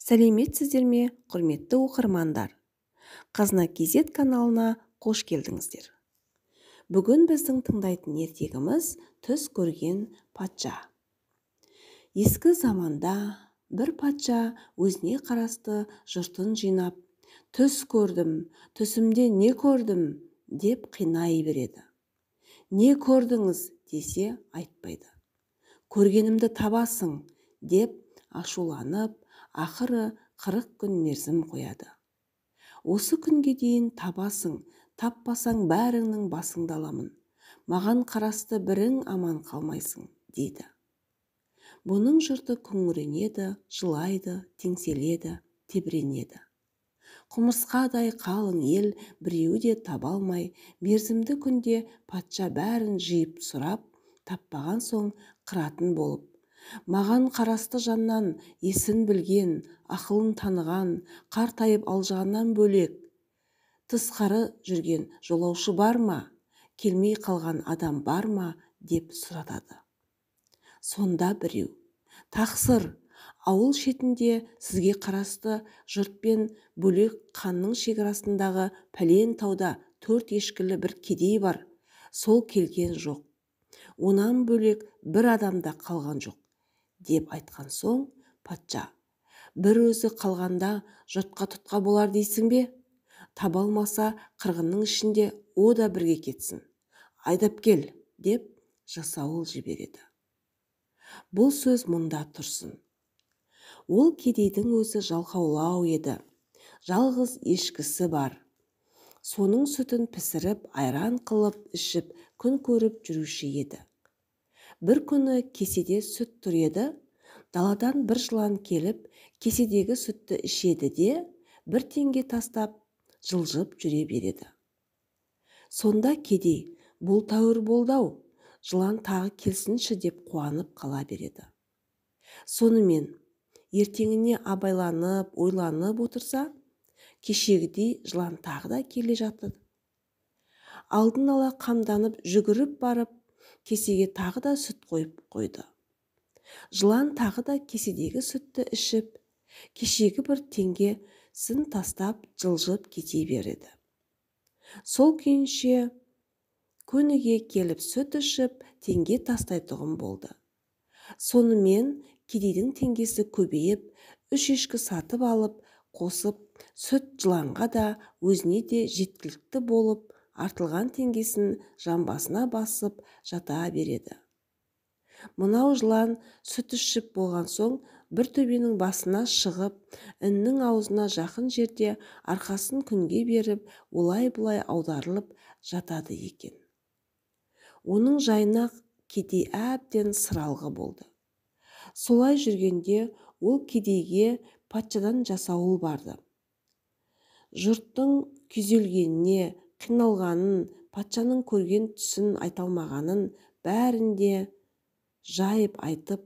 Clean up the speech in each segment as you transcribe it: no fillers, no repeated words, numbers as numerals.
Сәлеметсіздер ме, құрметті оқырмандар? Қазына KZ каналына қош келдіңіздер. Бүгін біздің тыңдайтын ертегіміз түс көрген патша. Ескі заманда бір патша өзіне қарасты жұртын жинап, түс көрдім, түсімде не көрдім деп қинай береді. Не көрдіңіз десе айтпайды. Көргенімді табасың деп ашуланып, ақыры 40 күн мерзім қояды. Осы күнге дейін табасың, таппасаң бәріңнің басыңды аламын. Маған қарасты бірің аман қалмайсың, дейді. Бұның жұрты күңіренеді, жылайды, теңселеді, тебіренеді. Құмырсқадай қалың ел біреуі де таба алмай, мерзімді күнде патша бәрін жиып сұрап, таппаған соң қыратын болып. Маған қарасты жаннан есін білген, ақылын таныған, қартайып алжағаннан бөлек тысқары жүрген жолаушы бар ма, келмей қалған адам бар ма деп сұратады. Сонда біреу: тақсыр, ауыл шетінде сізге қарасты жұртпен бөлек қанның шекарасындағы пәлен тауда 4 ешкілі бір кедей бар, сол келген жоқ. Онан бөлек бір адамда қалған жоқ, деп айтқан соң, патша: бір өзі қалғанда жұртқа тұтқа болар дейсің бе? Таба алмаса қырғынның ішінде о да бірге кетсін. Айдап кел, деп жасауыл жібереді. Бұл сөз мұнда тұрсын. Ол кедейдің өзі жалқаулау еді. Жалғыз ешкісі бар. Соның сүтін пісіріп, айран қылып ішіп, күн көріп жүруші еді. Бір күні кеседе сүт тұр еді. Даладан бір жылан келіп, кеседегі сүтті ішеді де, 1 теңге тастап, жылжып жүре береді. Сонда кедей: бұл тәуір болды-ау, жылан тағы келсінші деп қуанып қала береді. Сонымен, ертеңіне абайланып, ойланып отырса, кешегідей жылан тағы да келе жатады. Алдын ала қамданып жүгіріп барып, кесеге тағы да сүт қойып қойды. Жылан тағы да кеседегі сүтті ішіп, кешегі 1 теңгесін тастап жылжып кете береді. Сол күйінше көніге келіп сүт ішіп, теңге тастайтұғын болды. Сонымен кедейдің теңгесі көбейіп, 3 ешкі сатып алып, қосып, сүт жыланға да өзіне де жеткілікті болып, артылған теңгесін жамбасына басып жата береді. Мынау жылан сүт ішіп болған соң, бір төбенің басына шығып, іннің аузына жақын жерде арқасын күнге беріп, олай-бұлай аударылып жатады екен. Оның жайына кедей әбден сыралғы болды. Солай жүргенде ол кедейге патшадан жасауыл барды. Жұрттың күйзелгеніне, қиналғанын, патшаның көрген түсін айталмағанын бәрінде жайып айтып,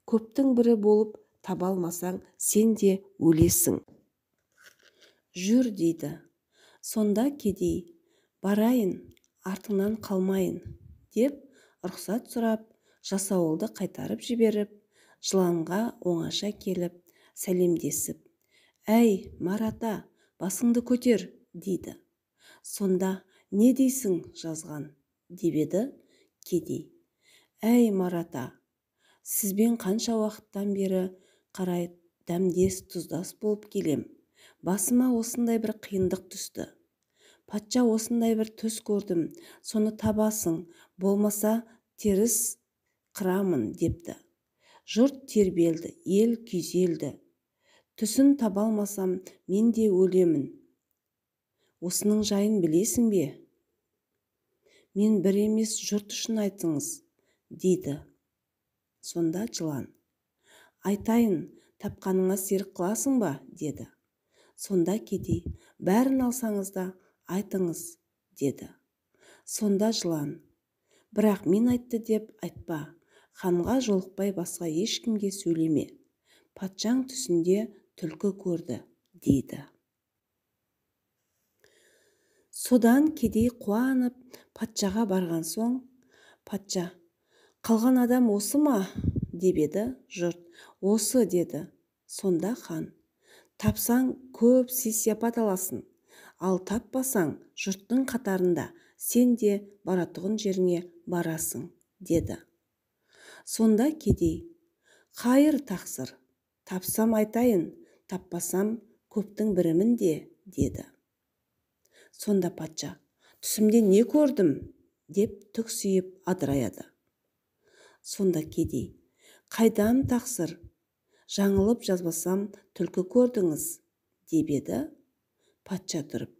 көптің бірі болып таба алмасаң, сен де өлесің. Жүр, дейді. Сонда кедей: барайын, артыңнан қалмайын, деп рұқсат сұрап, жасауылды қайтарып жіберіп, жыланға оңаша келіп, сәлемдесіп: әй, Марата, басыңды көтер, дейді. Сонда: не дейсің, жазған, деп еді кедей. Әй, Марата, сізбен қанша уақыттан бері қарай дәмдес тұздас болып келем. Басыма осындай бір қиындық түсті. Патша осындай бір түс көрдім, соны табасың, болмаса теріс қырамын, депті. Жұрт тербелді, ел күйзелді. Түсін таба алмасам, мен де өлемін. Осының жайын білесің бе? Мен бір емес, жұрт үшін айтыңыз, дейді. Сонда жылан: айтайын, тапқаныңа серік қыласың ба, деді. Сонда кедей: бәрін алсаңыз да айтыңыз, деді. Сонда жылан: бірақ мен айтты деп айтпа, ханға жолықпай басқа ешкімге сөйлеме. Патшаң түсінде түлкі көрді, дейді. Содан кедей қуанып патшаға барған соң, патша: қалған адам осы ма, деп еді. Жұрт: осы, деді. Сонда хан: тапсаң көп сый-сияпат аласың, ал таппасаң жұрттың қатарында сен де баратұғын жеріңе барасың, деді. Сонда кедей: қайыр тақсыр, тапсам айтайын, таппасам көптің бірімін де, деді. Сонда патша: түсімде не көрдім, деп түксиіп адыраяды. Сонда кедей: қайдам тақсыр, жаңылып жазбасам түлкі көрдіңіз, деп еді. Патша тұрып: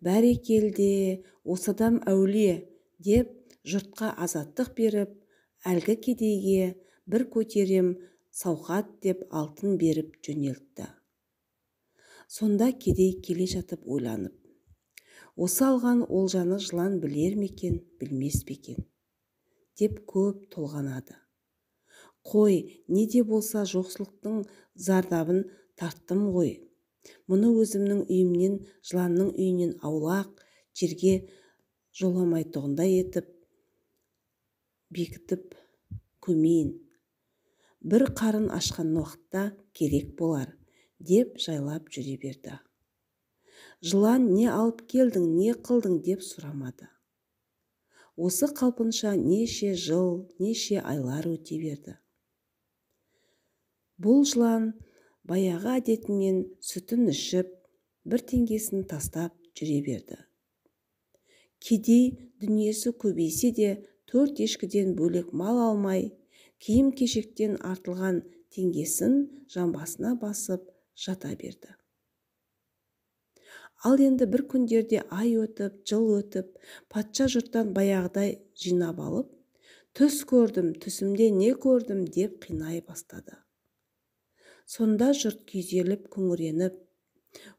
бәрекелде, осы адам әулие, деп жұртқа азаттық беріп, әлгі кедейге бір көтерем сауқат деп алтын беріп жөнелтті. Сонда кедей келе жатып ойланып: осы алған олжаны жылан білер мекен, білмес пекен, деп көп толғанады. Қой, не де болса жоқшылықтың зардабын тарттым ғой. Мұны өзімнің үйімнен жыланның үйінен аулақ жерге жоламайтұғындай етіп бекітіп көмейін. Бір қарын ашқан уақытта керек болар, деп жайлап жүре берді. Жылан не алып келдің, не қылдың деп сұрамады. Осы қалпынша неше жыл, неше айлар өте берді. Бұл жылан баяғы әдетімен сүтін ішіп, бір теңгесін тастап жүре берді. Кедей дүниесі көбейсе де 4 ешкіден бөлек мал алмай, киім-кешектен артылған теңгесін жамбасына басып жата берді. Ал енді бір күндерде ай өтіп, жыл өтіп, патша жұрттан баяғыдай жинап алып, түс көрдім, түсімде не көрдім деп қинай бастады. Сонда жұрт күйзеліп, күңіреніп: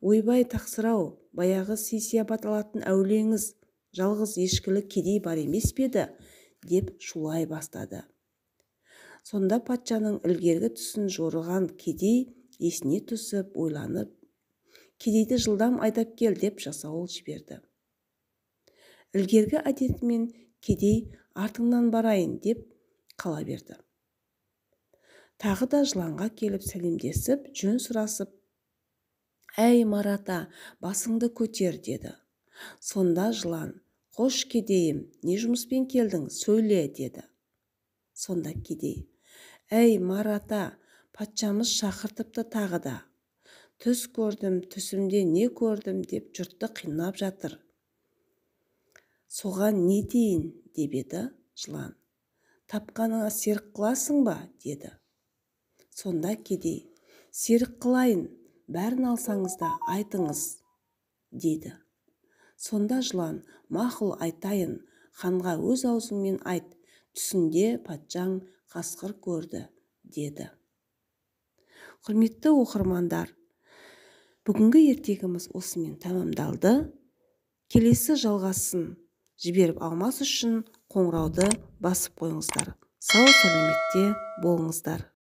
ойбай тақсыр-ау, баяғы сый-сияпат алатын әулиеңіз жалғыз ешкілі кедей бар емес пе еді, деп шулай бастады. Сонда патшаның ілгергі түсін жорыған кедей есіне түсіп, ойланып: кедейді жылдам айдап кел, деп жасауыл жіберді. Ілгергі әдетімен кедей артыңнан барайын, деп қала берді. Тағы да жыланға келіп сәлемдесіп, жөн сұрасып: әй Марата, басыңды көтер, деді. Сонда жылан: қош кедейім, не жұмыспен келдің, сөйле, деді. Сонда кедей: әй Марата, патшамыз шақыртыпты тағы да. Түс көрдім, түсімде не көрдім, деп жұртты қинап жатыр. Соған не дейін, деп еді жылан. Тапқаныңа серік қыласың ба, деді. Сонда кедей: серік қылайын, бәрін алсаңыз да айтыңыз, деді. Сонда жылан: мақұл, айтайын, ханға өз аузыңмен айт, түсінде патшаң қасқыр көрді, деді. Құрметті оқырмандар, бүгінгі ертегіміз осымен тәмамдалды. Келесі жалғасын жіберіп алмас үшін қоңырауды басып қойыңыздар. Сау сәлеметте болыңыздар.